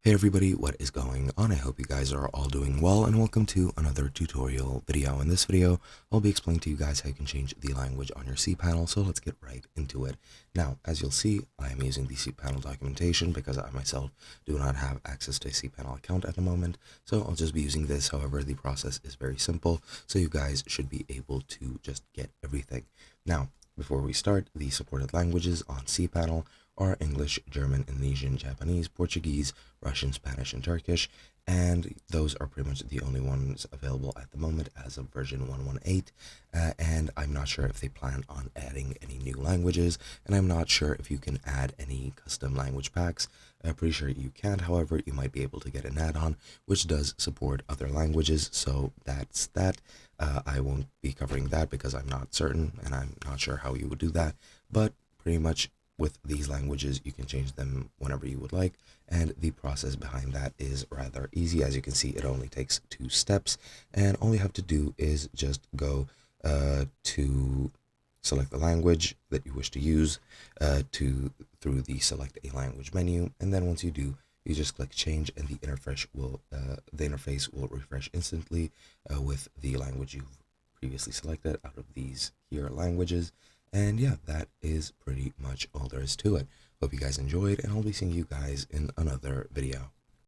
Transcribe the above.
Hey everybody, what is going on? I hope you guys are all doing well, and welcome to another tutorial video. In this video, I'll be explaining to you guys how you can change the language on your cPanel, so let's get right into it. Now, as you'll see, I am using the cPanel documentation because I myself do not have access to a cPanel account at the moment, so I'll just be using this. However, the process is very simple, so you guys should be able to just get everything. Now, before we start, the supported languages on cPanel are English, German, Indonesian, Japanese, Portuguese, Russian, Spanish, and Turkish, and those are pretty much the only ones available at the moment as of version 118, and I'm not sure if they plan on adding any new languages, and I'm not sure if you can add any custom language packs. I'm pretty sure you can't. However, you might be able to get an add-on which does support other languages, so that's that. I won't be covering that because I'm not certain, and I'm not sure how you would do that, but pretty much with these languages you can change them whenever you would like, and the process behind that is rather easy. As you can see, it only takes 2 steps, and all you have to do is just go to select the language that you wish to use through the select a language menu, and then once you do, you just click change, and the interface will refresh instantly with the language you've previously selected out of these here languages. And yeah, that is pretty much all there is to it. Hope you guys enjoyed, and I'll be seeing you guys in another video.